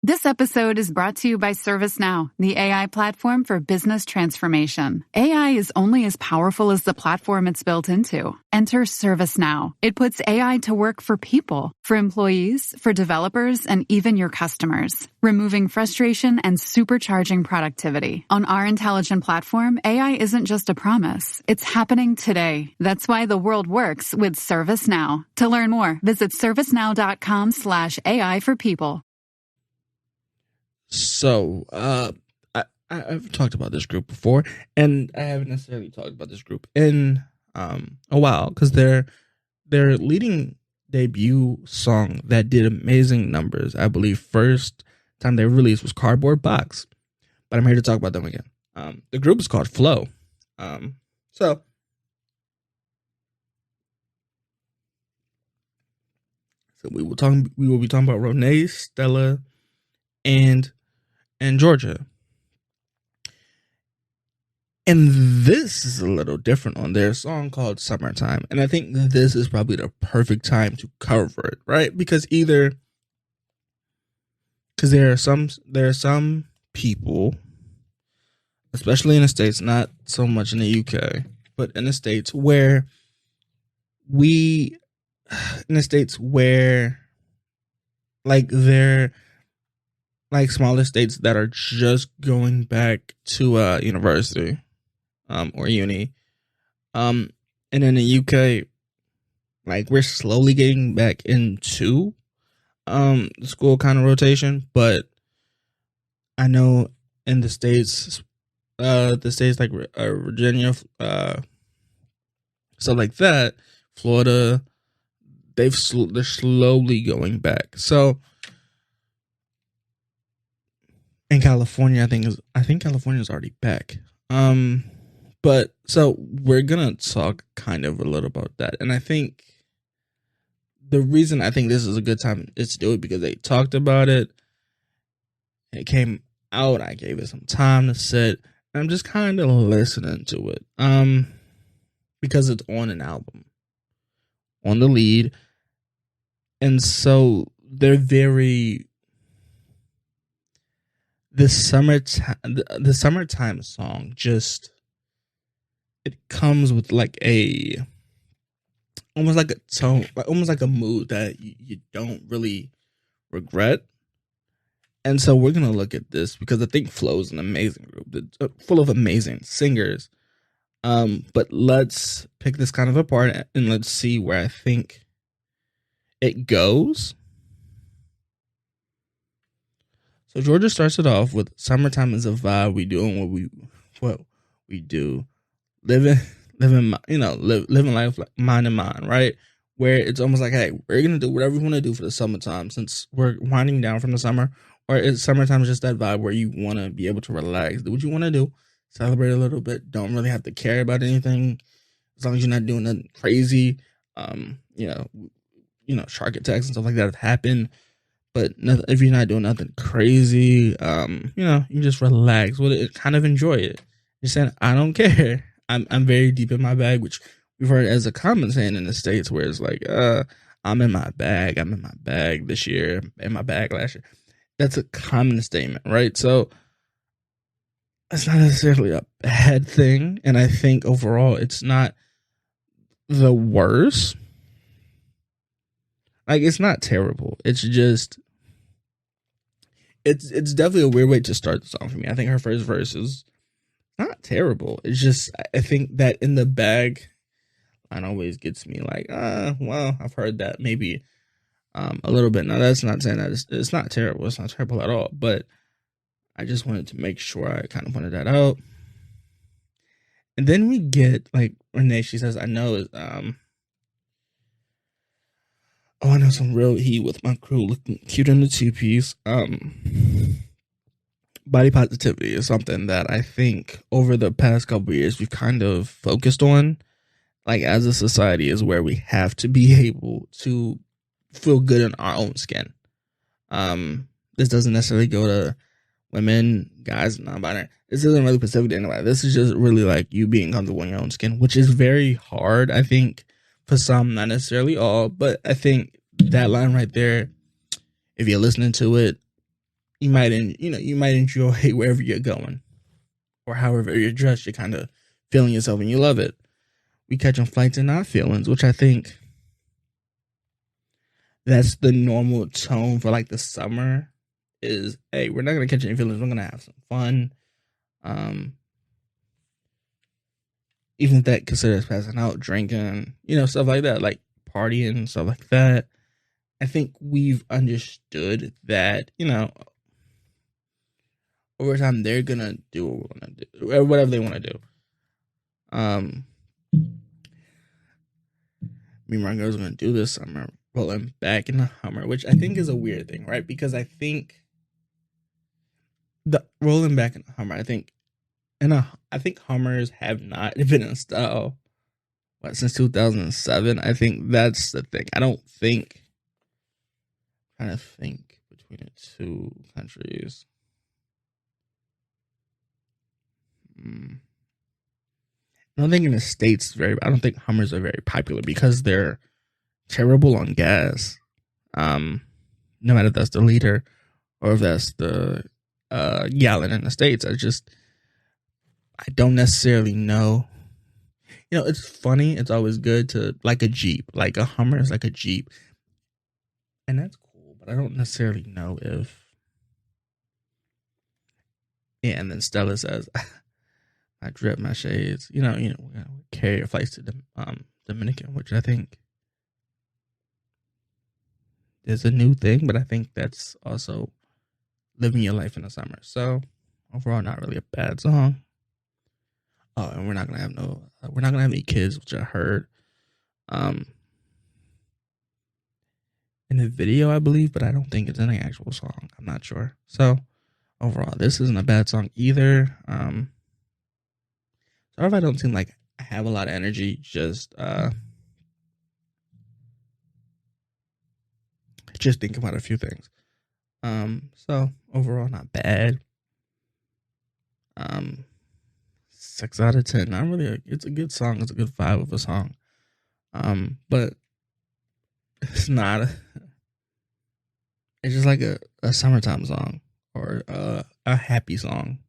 This episode is brought to you by ServiceNow, the AI platform for business transformation. AI is only as powerful as the platform it's built into. Enter ServiceNow. It puts AI to work for people, for employees, for developers, and even your customers, removing frustration and supercharging productivity. On our intelligent platform, AI isn't just a promise. It's happening today. That's why the world works with ServiceNow. To learn more, visit servicenow.com/AI for people. So, I've talked about this group before, and I haven't necessarily talked about this group in a while because their leading debut song that did amazing numbers, I believe, first time they released was Cardboard Box. But I'm here to talk about them again. The group is called Flow. So we will be talking about Renee, Stella, and Georgia. And this is a little different on their song called Summertime. And I think this is probably the perfect time to cover it, right? Because there are some people, especially in the States, not so much in the UK, but in the States where they're like smaller states that are just going back to university or uni. And in the UK, like, we're slowly getting back into the school kind of rotation, but I know in the states like Virginia, stuff like that, Florida, they're slowly going back. So in California, I think California's already back. But so we're gonna talk kind of a little about that, and I think the reason I think this is a good time is to do it because they talked about it. It came out. I gave it some time to sit, and I'm just kind of listening to it. Because it's on an album, on the lead, and so they're very. The summertime song just, it comes with like almost like a tone, almost like a mood that you don't really regret. And so we're going to look at this because I think Flow is an amazing group. It's full of amazing singers. But let's pick this kind of apart and let's see where I think it goes. So Georgia starts it off with "Summertime is a vibe. We doing what we do, living life like mind and mind, right? Where it's almost like, hey, we're gonna do whatever we want to do for the summertime since we're winding down from the summer, or is summertime just that vibe where you want to be able to relax, do what you want to do, celebrate a little bit, don't really have to care about anything as long as you're not doing nothing crazy. Shark attacks and stuff like that have happened. But if you're not doing nothing crazy, you just relax with it, kind of enjoy it. You're saying, I don't care. I'm very deep in my bag, which we've heard as a common saying in the States, where it's like, I'm in my bag. I'm in my bag this year, in my bag last year. That's a common statement, right? So it's not necessarily a bad thing. And I think overall, it's not the worst. Like, it's not terrible. It's just, it's definitely a weird way to start the song for me. I think her first verse is not terrible. It's just, I think that in the bag line always gets me like, well, I've heard that maybe a little bit. Now, that's not saying that it's not terrible. It's not terrible at all. But I just wanted to make sure I kind of pointed that out. And then we get, like, Renee, she says, I know, I know some real heat with my crew looking cute in the two-piece. Body positivity is something that I think over the past couple of years we've kind of focused on. Like, as a society, is where we have to be able to feel good in our own skin. This doesn't necessarily go to women, guys, non-binary. This isn't really specific to anybody. This is just really like you being comfortable in your own skin, which is very hard, I think, for some, not necessarily all. But I think that line right there, if you're listening to it, you might, you might enjoy wherever you're going, or however you're dressed. You're kind of feeling yourself and you love it. We catching flights and not feelings, which I think that's the normal tone for like the summer. Is, hey, we're not gonna catch any feelings. We're gonna have some fun. Even if that considers passing out, drinking, stuff like that, like partying, stuff like that. I think we've understood that, over time they're gonna do what we're gonna do, or whatever they want to do. Me and my girls are gonna do this summer, rolling back in the Hummer, which I think is a weird thing, right? Because I think the rolling back in the Hummer, I think Hummers have not been in style since 2007. I think that's the thing. I don't think. I'm trying to think between the two countries. I don't think in the States I don't think Hummers are very popular because they're terrible on gas. No matter if that's the liter or if that's the gallon in the States. I don't necessarily know. It's funny. It's always good to, like a Jeep. Like a Hummer is like a Jeep. And that's cool, but I don't necessarily know if. Yeah, and then Stella says, I drip my shades. We're gonna carry your flights to the Dominican, which I think is a new thing, but I think that's also living your life in the summer. So overall, not really a bad song. Oh, and we're not gonna have any kids, which I heard in the video, I believe, but I don't think it's in the actual song. I'm not sure. So overall, this isn't a bad song either. Sorry if I don't seem like I have a lot of energy. Just thinking about a few things. So overall, not bad. 6 out of 10. Not really. It's a good song. It's a good vibe of a song. But it's not. It's just like a summertime song or a happy song.